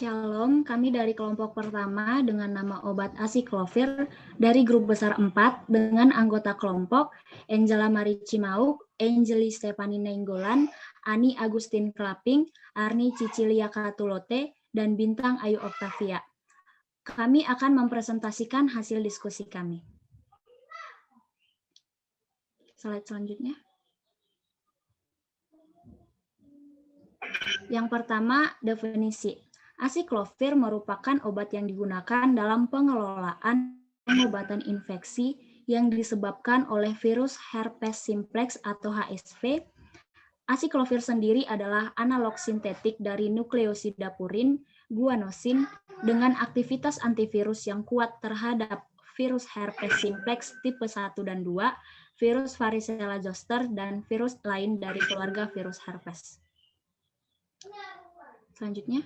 Shalom, kami dari kelompok pertama dengan nama obat asiklovir dari grup besar 4 dengan anggota kelompok Angela Mari Cimauk, Angeli Stefani Nainggolan, Ani Agustin Klaping, Arni Cicilia Katulote, dan Bintang Ayu Oktavia. Kami akan mempresentasikan hasil diskusi kami. Slide selanjutnya. Yang pertama, definisi. Asiklovir merupakan obat yang digunakan dalam pengelolaan pengobatan infeksi yang disebabkan oleh virus herpes simplex atau HSV. Asiklovir sendiri adalah analog sintetik dari nukleosida purin, guanosin, dengan aktivitas antivirus yang kuat terhadap virus herpes simplex tipe 1 dan 2, virus varicella zoster, dan virus lain dari keluarga virus herpes. Selanjutnya.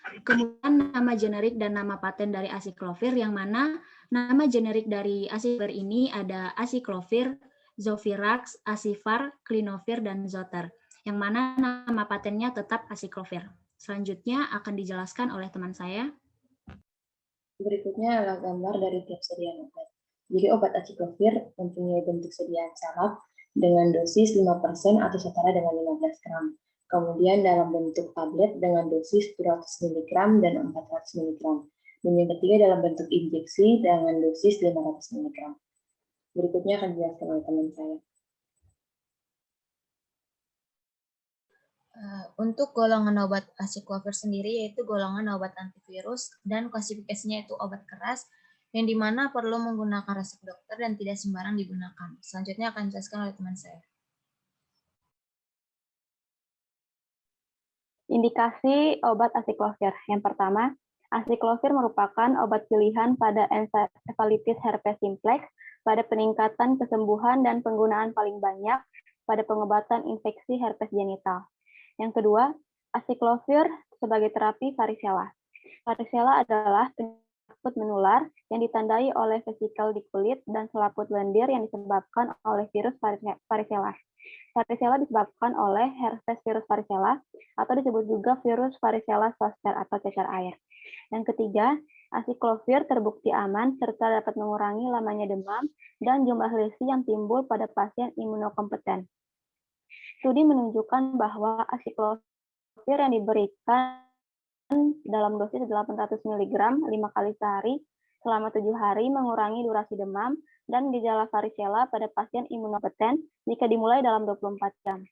Kemudian nama generik dan nama paten dari asiklovir, yang mana nama generik dari asiklovir ini ada asiklovir, Zovirax, Asivar, Klinovir, dan Zoster, yang mana nama patennya tetap asiklovir. Selanjutnya akan dijelaskan oleh teman saya. Berikutnya adalah gambar dari tiap sediaan obat. Jadi obat asiklovir mempunyai bentuk sediaan salep dengan dosis 5% atau setara dengan 15 gram. Kemudian dalam bentuk tablet dengan dosis 200 mg dan 400 mg. Dan yang ketiga dalam bentuk injeksi dengan dosis 500 mg. Berikutnya akan dijelaskan oleh teman saya. Untuk golongan obat asiklovir sendiri yaitu golongan obat antivirus dan klasifikasinya itu obat keras yang dimana perlu menggunakan resep dokter dan tidak sembarang digunakan. Selanjutnya akan dijelaskan oleh teman saya. Indikasi obat asiklovir. Yang pertama, asiklovir merupakan obat pilihan pada encefalitis herpes simplex pada peningkatan kesembuhan dan penggunaan paling banyak pada pengobatan infeksi herpes genital. Yang kedua, asiklovir sebagai terapi varicella. Varicella adalah penyakit menular yang ditandai oleh vesikel di kulit dan selaput lendir yang disebabkan oleh virus varicella. Varicella disebabkan oleh herpes virus varicella atau disebut juga virus varicella zoster atau cacar air. Yang ketiga, asiklovir terbukti aman serta dapat mengurangi lamanya demam dan jumlah lesi yang timbul pada pasien imunokompeten. Studi menunjukkan bahwa asiklovir yang diberikan dalam dosis 800 mg 5 kali sehari selama 7 hari mengurangi durasi demam dan gejala varicella pada pasien imunokompeten jika dimulai dalam 24 jam.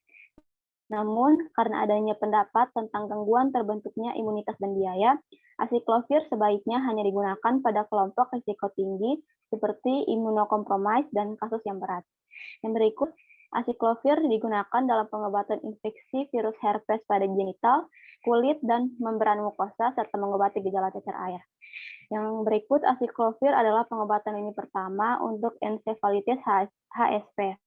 Namun, karena adanya pendapat tentang gangguan terbentuknya imunitas dan biaya, asiklovir sebaiknya hanya digunakan pada kelompok risiko tinggi seperti imunokompromis dan kasus yang berat. Yang berikut, asiklovir digunakan dalam pengobatan infeksi virus herpes pada genital, kulit, dan membran mukosa serta mengobati gejala cacar air. Yang berikut, asiklovir adalah pengobatan lini pertama untuk encefalitis HSV.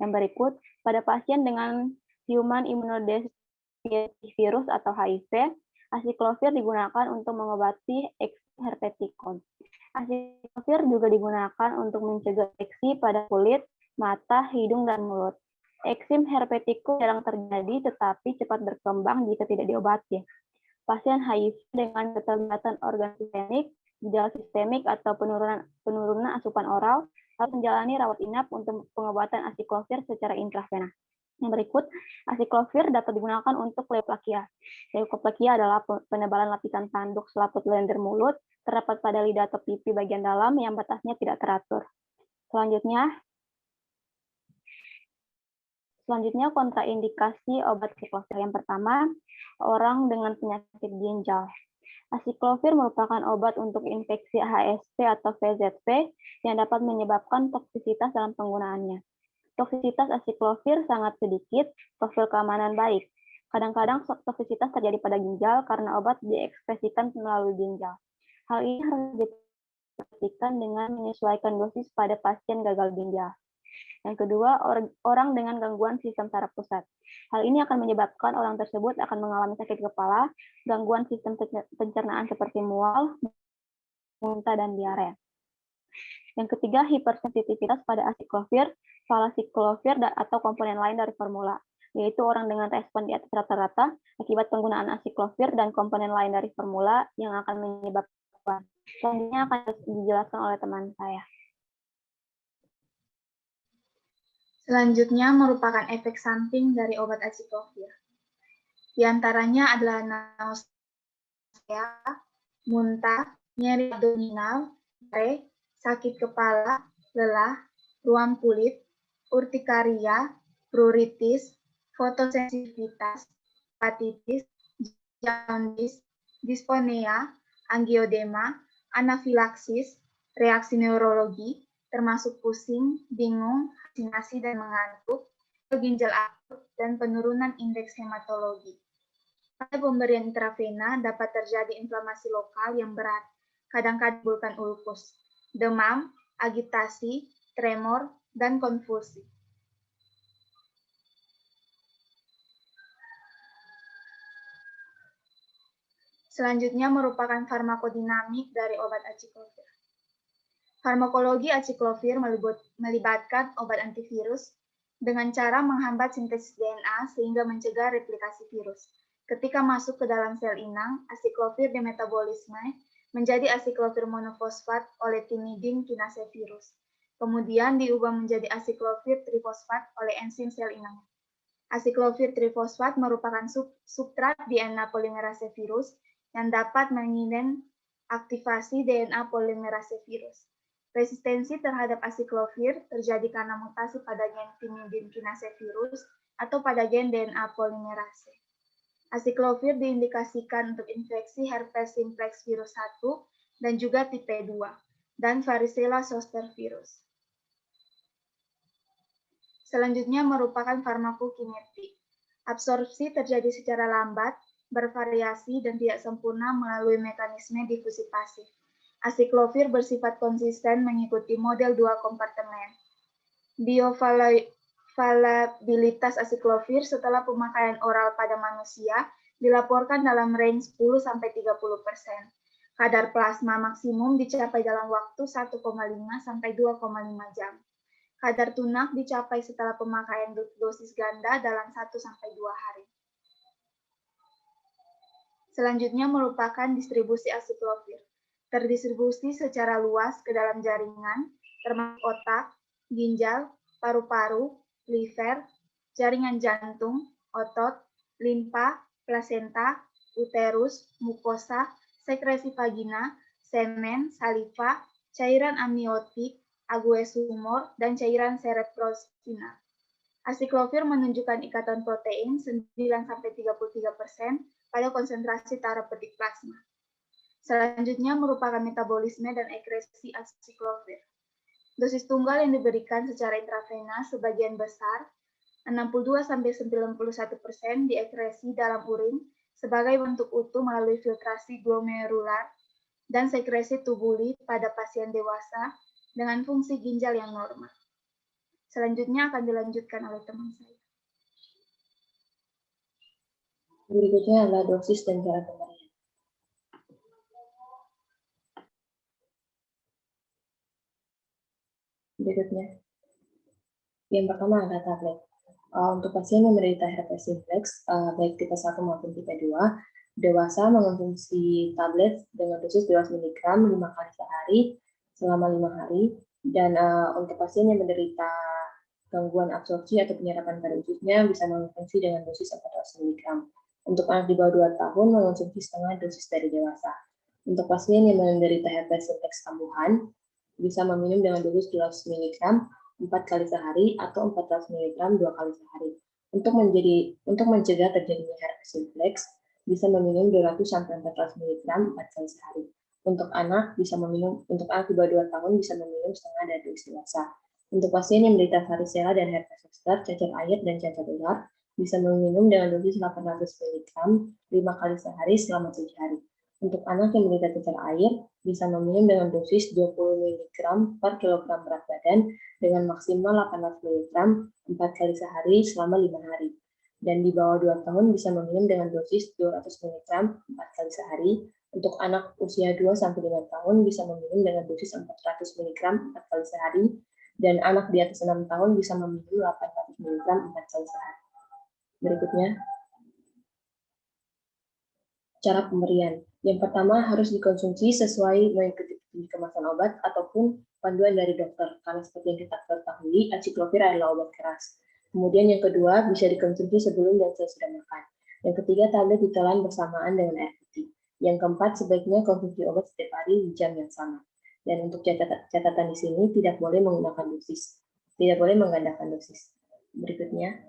Yang berikut, pada pasien dengan human immunodeficiency virus atau HIV, asiklovir digunakan untuk mengobati eczema herpeticum. Asiklovir juga digunakan untuk mencegah infeksi pada kulit, mata, hidung, dan mulut. Eczema herpeticum jarang terjadi tetapi cepat berkembang jika tidak diobati. Pasien HIV dengan keterlibatan organ sistemik, gejala sistemik atau penurunan asupan oral harus menjalani rawat inap untuk pengobatan asiklovir secara intravena. Yang berikut, asiklovir dapat digunakan untuk leukoplakia. Leukoplakia adalah penebalan lapisan tanduk selaput lendir mulut terdapat pada lidah atau pipi bagian dalam yang batasnya tidak teratur. Selanjutnya kontraindikasi obat asiklovir. Yang pertama, orang dengan penyakit ginjal. Asiklovir merupakan obat untuk infeksi HSV atau VZV yang dapat menyebabkan toksisitas dalam penggunaannya. Toksisitas asiklovir sangat sedikit, profil keamanan baik. Kadang-kadang toksisitas terjadi pada ginjal karena obat diekspresikan melalui ginjal. Hal ini harus diperhatikan dengan menyesuaikan dosis pada pasien gagal ginjal. Yang kedua, orang dengan gangguan sistem saraf pusat. Hal ini akan menyebabkan orang tersebut akan mengalami sakit kepala, gangguan sistem pencernaan seperti mual, muntah, dan diare. Yang ketiga, hipersensitivitas pada asiklovir, valaciclovir, atau komponen lain dari formula. yaitu orang dengan respon di atas rata-rata akibat penggunaan asiklovir dan komponen lain dari formula yang akan menyebabkan. Selanjutnya akan dijelaskan oleh teman saya. Selanjutnya merupakan efek samping dari obat asiklovir. Di antaranya adalah nausea, muntah, nyeri abdominal, diare, sakit kepala, lelah, ruam kulit, urtikaria, pruritis, fotosensitivitas, hepatitis, jaundice, disponea, angiodema, anafilaksis, reaksi neurologi, termasuk pusing, bingung, halusinasi dan mengantuk, ginjal akut, dan penurunan indeks hematologi. Pada pemberian intravena dapat terjadi inflamasi lokal yang berat, kadang-kadang menimbulkan ulkus, demam, agitasi, tremor, dan konvulsi. Selanjutnya merupakan farmakodinamik dari obat asiklovir. Farmakologi asiklovir melibatkan obat antivirus dengan cara menghambat sintesis DNA sehingga mencegah replikasi virus. Ketika masuk ke dalam sel inang, asiklovir dimetabolisme menjadi asiklovir monofosfat oleh timidin kinase virus. Kemudian diubah menjadi asiklovir trifosfat oleh enzim sel inang. Asiklovir trifosfat merupakan substrat DNA polimerase virus yang dapat menginden aktivasi DNA polimerase virus. Resistensi terhadap asiklovir terjadi karena mutasi pada gen timidin kinase virus atau pada gen DNA polimerase. Asiklovir diindikasikan untuk infeksi herpes simplex virus 1 dan juga tipe 2 dan varicella zoster virus. Selanjutnya merupakan farmakokinetik. Absorpsi terjadi secara lambat, bervariasi, dan tidak sempurna melalui mekanisme difusi pasif. Asiklovir bersifat konsisten mengikuti model 2 kompartemen. Bioavailabilitas asiklovir setelah pemakaian oral pada manusia dilaporkan dalam range 10-30%. Kadar plasma maksimum dicapai dalam waktu 1,5-2,5 jam. Kadar tunak dicapai setelah pemakaian dosis ganda dalam 1-2 hari. Selanjutnya merupakan distribusi asiklovir. Terdistribusi secara luas ke dalam jaringan, termasuk otak, ginjal, paru-paru, liver, jaringan jantung, otot, limpa, plasenta, uterus, mukosa, sekresi vagina, semen, saliva, cairan amniotik, ague sumor, dan cairan cerebrospinal. Asiklovir menunjukkan ikatan protein 9-33% pada konsentrasi terapeutik plasma. Selanjutnya merupakan metabolisme dan ekresi asiklovir. Dosis tunggal yang diberikan secara intravena sebagian besar 62-91% diekresi dalam urin sebagai bentuk utuh melalui filtrasi glomerular dan sekresi tubuli pada pasien dewasa dengan fungsi ginjal yang normal. Selanjutnya akan dilanjutkan oleh teman saya. Berikutnya adalah dosis dan cara pemberian. Berikutnya, yang pertama adalah tablet. Untuk pasien yang menderita herpes simplex, baik tipe 1 maupun tipe 2, dewasa mengonsumsi tablet dengan dosis 200 mg 5 kali sehari selama 5 hari, dan untuk pasien yang menderita gangguan absorpsi atau penyerapan pada ususnya bisa mengonsumsi dengan dosis 400 mg. Untuk anak di bawah 2 tahun mengonsumsi setengah dosis dari dewasa. Untuk pasien yang menderita herpes simplex kambuhan bisa meminum dengan dosis 200 mg 4 kali sehari atau 400 mg 2 kali sehari. Untuk mencegah terjadinya herpes simplex bisa meminum 200-400 mg 4 kali sehari. Untuk anak di bawah 2 tahun bisa meminum setengah dari dosis dewasa. Untuk pasien yang menderita varicella dan herpes zoster, cacar air dan cacar ular bisa meminum dengan dosis 800 mg 5 kali sehari selama 7 hari. Untuk anak yang menderita cacar air bisa meminum dengan dosis 20 mg per kilogram berat badan dengan maksimal 800 mg 4 kali sehari selama 5 hari. Dan di bawah 2 tahun bisa meminum dengan dosis 200 mg 4 kali sehari. Untuk anak usia 2-5 tahun bisa meminum dengan dosis 400 mg 4 kali sehari. Dan anak di atas 6 tahun bisa meminum 800 mg 4 kali sehari. Berikutnya, cara pemberian. Yang pertama harus dikonsumsi sesuai mengikuti kemasan obat ataupun panduan dari dokter, karena seperti yang kita ketahui, aciclovir adalah obat keras. Kemudian yang kedua, bisa dikonsumsi sebelum dan sesudah makan. Yang ketiga, tablet ditelan bersamaan dengan air putih. Yang keempat, sebaiknya konsumsi obat setiap hari di jam yang sama. Dan untuk catatan di sini, tidak boleh menggunakan dosis. Tidak boleh menggandakan dosis. Berikutnya,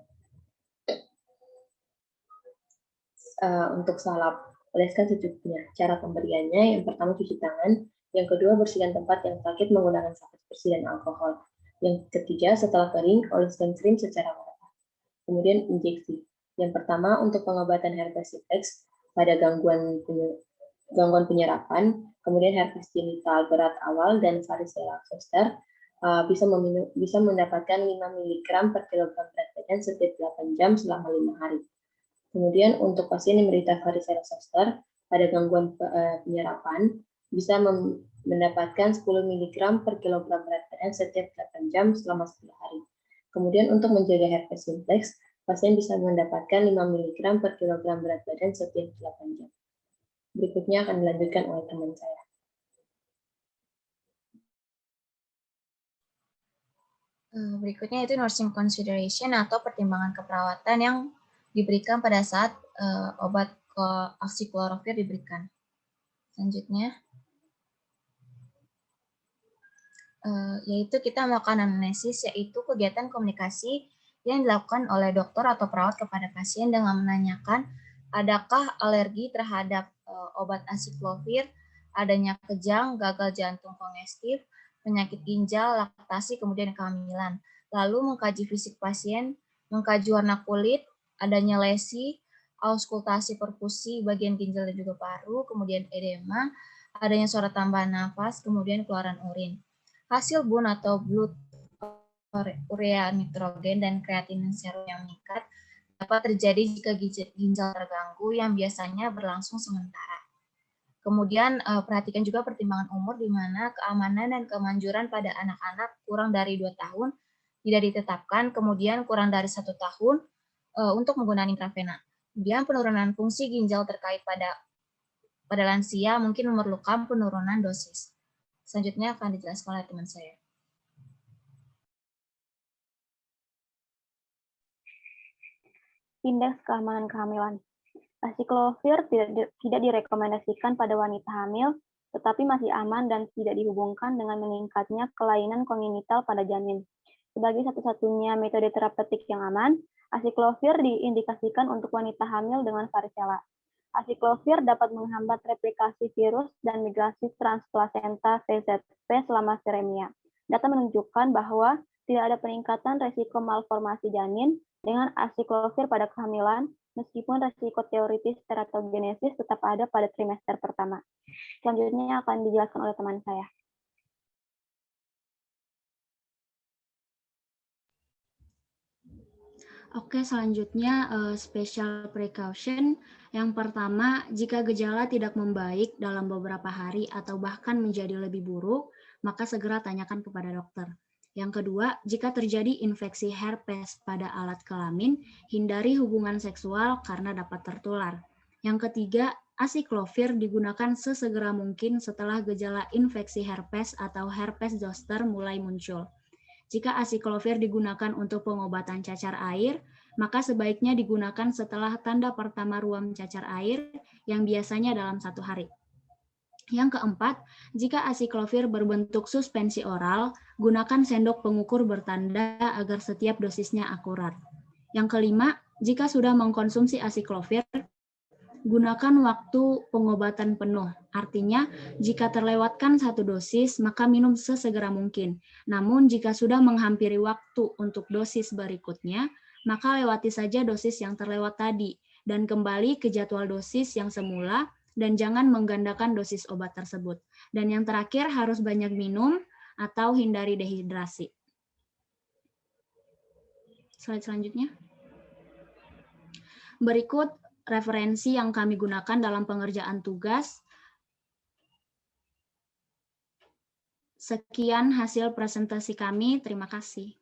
untuk salep. Oleskan secukupnya. Cara pemberiannya, yang pertama cuci tangan, yang kedua bersihkan tempat yang sakit menggunakan sabun bersih dan alkohol. Yang ketiga, setelah kering, oleskan krim secara merata. Kemudian injeksi. Yang pertama, untuk pengobatan herpes simplex pada gangguan penyerapan, kemudian herpes genital berat awal dan varicella zoster bisa mendapatkan 5 mg per kilogram berat badan setiap 8 jam selama 5 hari. Kemudian untuk pasien yang menderita varicella zoster pada gangguan penyerapan bisa mendapatkan 10 mg per kilogram berat badan setiap 8 jam selama 10 hari. Kemudian untuk menjaga herpes simplex, pasien bisa mendapatkan 5 mg per kilogram berat badan setiap 8 jam. Berikutnya akan dilanjutkan oleh teman saya. Berikutnya itu nursing consideration atau pertimbangan keperawatan yang diberikan pada saat obat aciclovir diberikan. Selanjutnya, yaitu kita melakukan anamnesis, yaitu kegiatan komunikasi yang dilakukan oleh dokter atau perawat kepada pasien dengan menanyakan adakah alergi terhadap obat aciclovir, adanya kejang, gagal jantung kongestif, penyakit ginjal, laktasi, kemudian kehamilan. Lalu mengkaji fisik pasien, mengkaji warna kulit, adanya lesi, auskultasi perfusi bagian ginjal dan juga paru, kemudian edema, adanya suara tambahan nafas, kemudian keluaran urin. Hasil BUN atau blood urea nitrogen dan kreatinin serum yang meningkat dapat terjadi jika ginjal terganggu yang biasanya berlangsung sementara. Kemudian perhatikan juga pertimbangan umur di mana keamanan dan kemanjuran pada anak-anak kurang dari 2 tahun tidak ditetapkan, kemudian kurang dari 1 tahun untuk menggunakan intravena. Kemudian penurunan fungsi ginjal terkait pada lansia mungkin memerlukan penurunan dosis. Selanjutnya akan dijelaskan oleh teman saya. Indeks keamanan kehamilan. Aciclovir tidak direkomendasikan pada wanita hamil, tetapi masih aman dan tidak dihubungkan dengan meningkatnya kelainan kongenital pada janin. Sebagai satu-satunya metode terapeutik yang aman, aciclovir diindikasikan untuk wanita hamil dengan varicella. Aciclovir dapat menghambat replikasi virus dan migrasi transplasenta VZV selama seremia. Data menunjukkan bahwa tidak ada peningkatan resiko malformasi janin dengan aciclovir pada kehamilan, meskipun resiko teoritis teratogenesis tetap ada pada trimester pertama. Selanjutnya akan dijelaskan oleh teman saya. Oke, selanjutnya special precaution. Yang pertama, jika gejala tidak membaik dalam beberapa hari atau bahkan menjadi lebih buruk, maka segera tanyakan kepada dokter. Yang kedua, jika terjadi infeksi herpes pada alat kelamin, hindari hubungan seksual karena dapat tertular. Yang ketiga, aciclovir digunakan sesegera mungkin setelah gejala infeksi herpes atau herpes zoster mulai muncul. Jika aciclovir digunakan untuk pengobatan cacar air, maka sebaiknya digunakan setelah tanda pertama ruam cacar air yang biasanya dalam 1 hari. Yang keempat, jika aciclovir berbentuk suspensi oral, gunakan sendok pengukur bertanda agar setiap dosisnya akurat. Yang kelima, jika sudah mengkonsumsi aciclovir, gunakan waktu pengobatan penuh. Artinya, jika terlewatkan 1 dosis, maka minum sesegera mungkin. Namun, jika sudah menghampiri waktu untuk dosis berikutnya, maka lewati saja dosis yang terlewat tadi, dan kembali ke jadwal dosis yang semula, dan jangan menggandakan dosis obat tersebut. Dan yang terakhir, harus banyak minum atau hindari dehidrasi. Slide selanjutnya. Berikut referensi yang kami gunakan dalam pengerjaan tugas. Sekian hasil presentasi kami. Terima kasih.